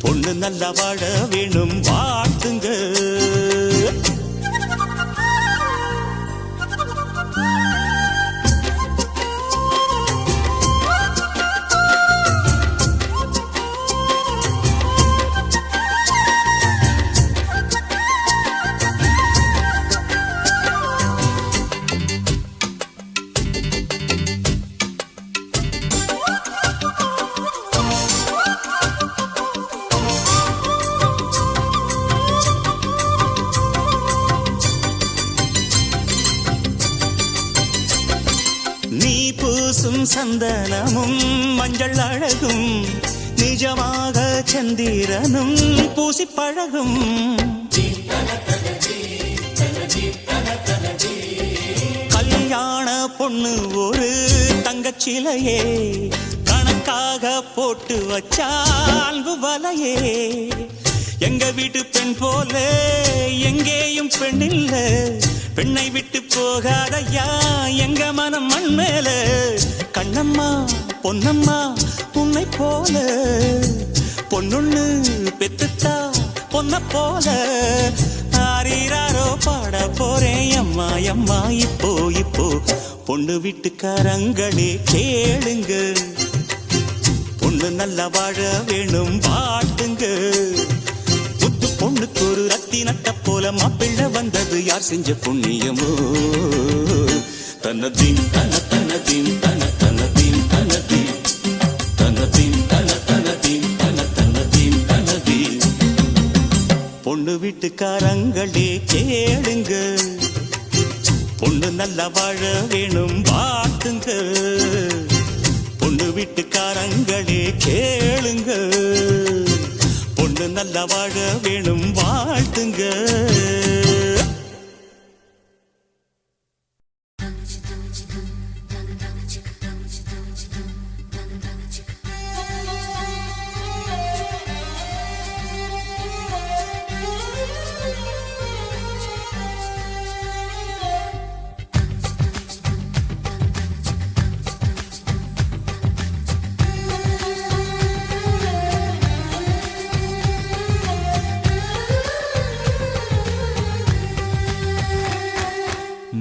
பொண்ணு நல்லா வாழ வேணும் வாழ்த்துங்க கொலுசும் சந்தனமும் மஞ்சள் அழகும் நிஜமாக சந்திரனும் பூசி பழகும் கல்யாண பொண்ணு ஒரு தங்கச்சிலையே கணக்காக போட்டு வச்சா அன்பு வலையே எங்க வீட்டு பெண் போல எங்கேயும் பெண் இல்ல பெண்ணை விட்டு போகாதையா எங்க மனம் மண் மேல கண்ணம்மா பொன்னம்மா உன்னை போல பொண்ணுன்னு பெத்துத்தா பொன்ன போல ஆரீராரோ பாட போறேன் அம்மா அம்மா இப்போ இப்போ பொண்ணு வீட்டுக்காரங்களே கேளுங்க பொண்ணு நல்லா வாழ வேணும் பாட்டுங்க புத்து பொண்ணுக்கு ஒரு ரத்தினத்தை போல மாப்பிள்ளை வந்தது யார் செஞ்ச புண்ணியமோ தனதீன் தன தனதீன் தன தனதீன் தனதீன் தனதீன் தன தனதீன் தன தனதீன் தனதீன் பொண்ணு வீட்டுக்காரங்களே கேளுங்க பொண்ணு நல்லா வாழ வேணும் பாட்டுங்க பொண்ணு வீட்டுக்காரங்களே கேளுங்க பொண்ணு நல்லா வாழ வேணும் வாழ்த்துங்க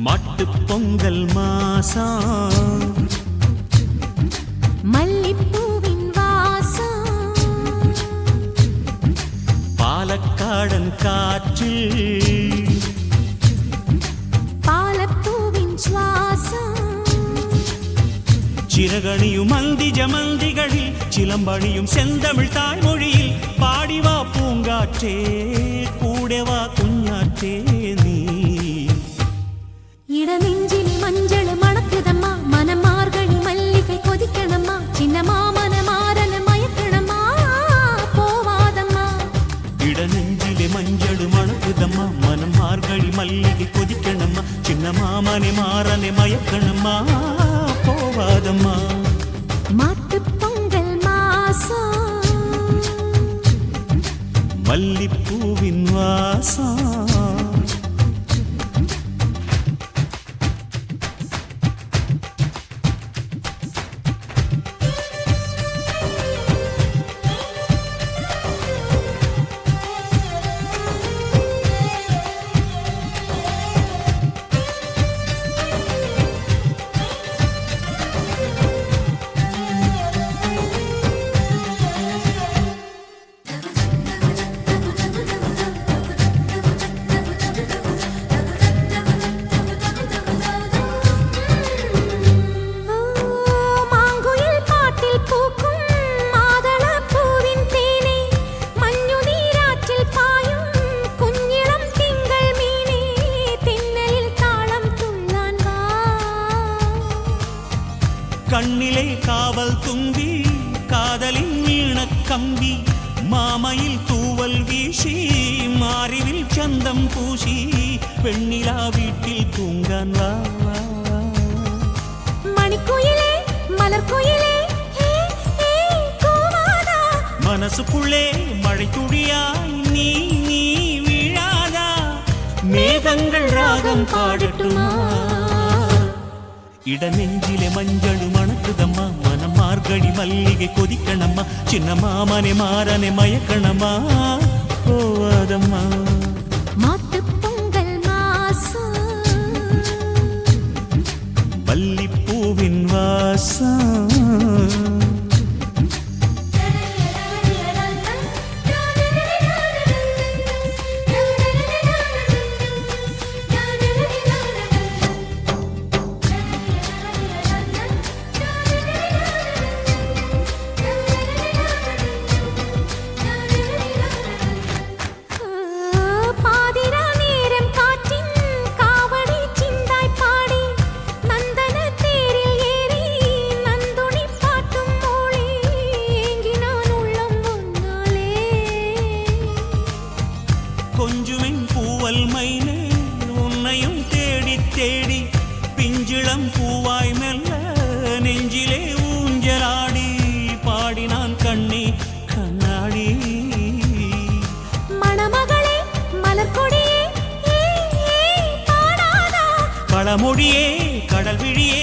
மாட்டுப் பொங்கல் மாசம் மல்லிப்பூவின் வாசம் பாலக்காடன் காற்றில் பாலப்பூவின் சுவாசம் சிறகணியும் மந்திஜ மந்திகளில் சிலம்பணியும் செந்தமிழ் தாய்மொழியில் பாடிவா பூங்காற்றே கூடவா குஞ்ஞாற்றே நீ இடநெஞ்சிலே மஞ்சள் மணக்குதம்மா மனம் மார்கழி மல்லிகை கொதிக்கணம்மா சின்ன மாமன மாறன மயக்கணம்மா போவாதம்மா இடநெஞ்சிலே மஞ்சள் மணக்குதம்மா மனம் மார்கழி மல்லிகை கொதிக்கணம்மா சின்ன மாமனை மாறனை மயக்கணம்மா போவாதம்மா மாட்டுப் பொங்கல் மாசம் மல்லிப்பூவின் வாசம் கண்ணிலே காவல் தும்பி காதலின் மீனக் கம்பி மாமையில் தூவல் வீசி மாறிவில் சந்தம் பூசி பெண்ணிலா வீட்டில் தூங்கான் வா வா, வா. மணிக்குயிலே மலர்க்குயிலே மனசுக்குள்ளே மழை துளியாய் நீ நீ விழாதா மேகங்கள் ராகம் பாடட்டுமா இடநெஞ்சிலே மஞ்சள் மணக்குதம்மா மனம் மார்கழி மல்லிகை கொதிக்கணம்மா சின்ன மாமனை மாறனை மயக்கணம்மா போவாதம்மா மாட்டுப் பொங்கல் மாசம் மல்லிப்பூவின் வாசம் பாதிரா நேரம் காற்றின் காவடி சிந்தாய் பாடி நந்தன தேரில் ஏறி ஊஞ்சலாடி பாடினான் கண்ணே கண்ணாடி. மணமகளே மலர்கொடியே பாடாதா, பழமொழியே கடல் விழியே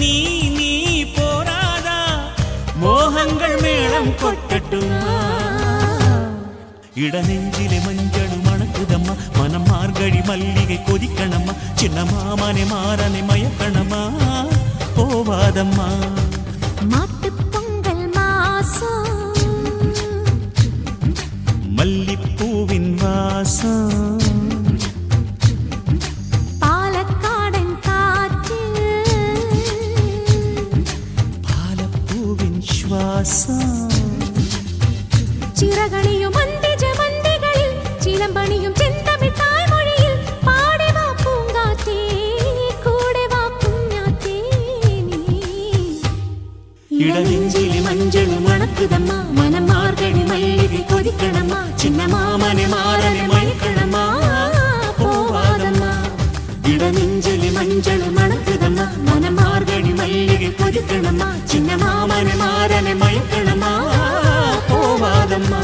நீ நீ போராதா, மோகங்கள் மேளம் கொட்டட்டுமா. இடநெஞ்சிலே மஞ்சள் மணக்குதம்மா, மனம் மார்கழி மல்லிகை கொதிக்கணம்மா, சின்ன மாமனை மாறனை மயக்கணமா போவாதம்மா. மாட்டுப் பொங்கல் மாசம் மல்லிப்பூவின் வாசம், பாலக்காடன் காற்று பாலப்பூவின் சுவாசம். சிறகணியும் மந்திஜ மந்திகளில் சிலம்பணியும் செந்தமிழ் தாய்மொழியில் பாடவா பூங்காத்தே கூடவா புண்ணியாத்தே நீ. இடநெஞ்சிலே மஞ்சள் மணக்குதம்மா, மனம் மார்கழி மல்லிகை கொதிக்கணம்மா, சின்ன மாமனை மாறனை மயக்கணமா போவாதம்மா. இடநெஞ்சிலே மஞ்சள் மணக்குதம்மா, மனம் மார்கழி மல்லிகை கொதிக்கணம்மா, சின்ன மாமனை மாறனை மயக்கணமா போவாதம்மா.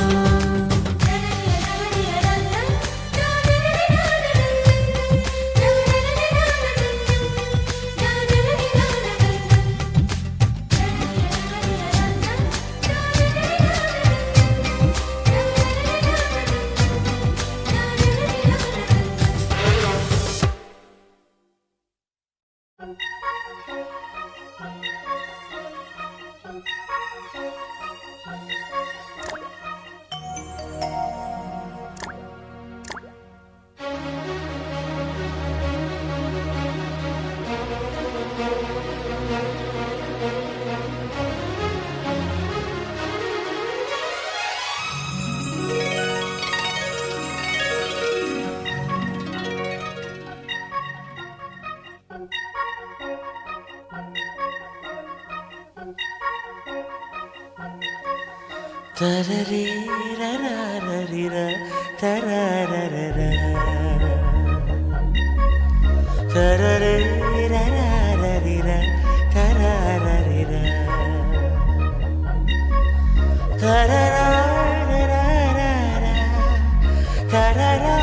தரரீரரரரிர தரரரர தரரீரரரரிர தரரரிர தரரரரர தரரரரர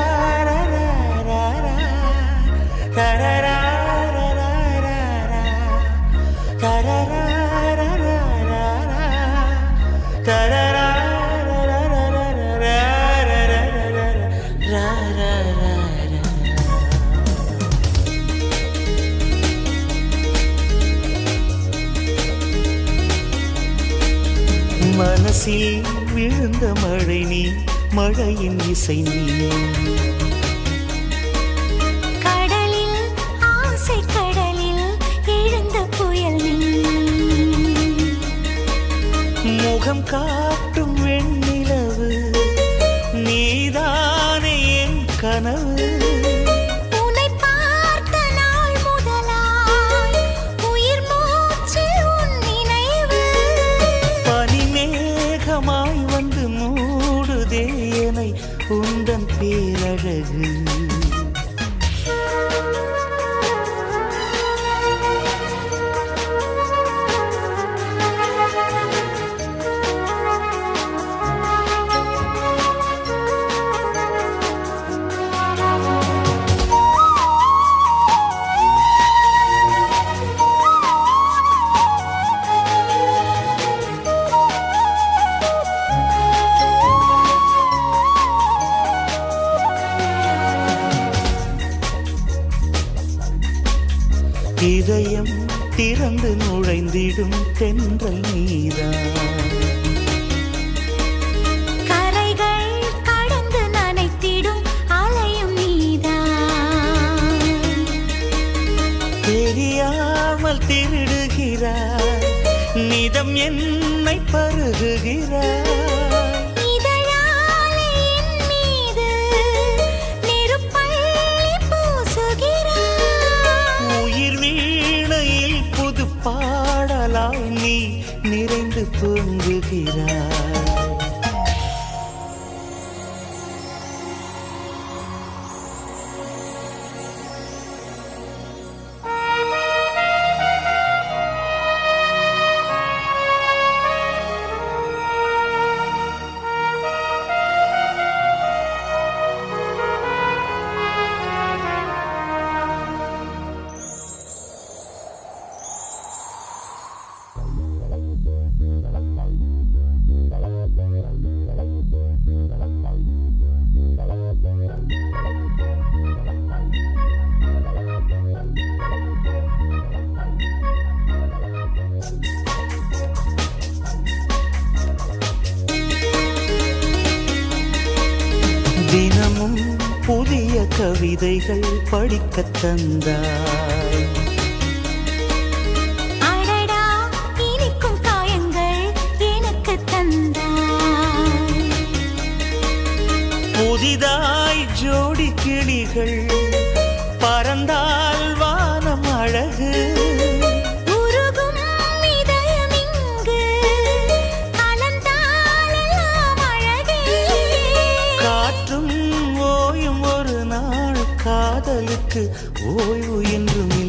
தரரரரர தரரரரர மனசில் விழுந்த மழை நீ, மழையின் இசை நீ. கடலில் ஆசை கடலில் எழுந்த புயல் நீ. முகம் காட்டும் வெண்ணிலவு நீதானே என் கனவு. உன்னை பார்த்த நாள் முதலாய் உயிர் மூச்சில் உன் நினைவு. பனிமேகமாய் வந்து மூடுதே என்னை உந்தன் பேரழகு. இதயம் திறந்து நுழைந்திடும் தென்றல் நீதான். கரைகள் கடந்து நனைத்திடும் அலையும் நீதான். தெரியாமல் திருடுகிறாய், நிதம் என்னை பருகுகிறாய். இதழாலே என் மீது நெருப்பள்ளி பூசுகிறாய். உயிர் வீணையில் புது பாடலாய் நீ நிறைந்து பொங்குகிறாய். கவிதைகள் படிக்கத் தந்தாய். அடடா இனிக்கும் காயங்கள் எனக்கு தந்தாய். புதிதாய் ஜோடி கிளிகள் பறந்தால் வானம் அழகு. உருகும் இதயம் இங்கு கலந்தாலெல்லாம் அழகே. காற்றும் ஓயும் ஒரு நாள் காதலுக்கு ஓய்வு என்றும் இல்லை.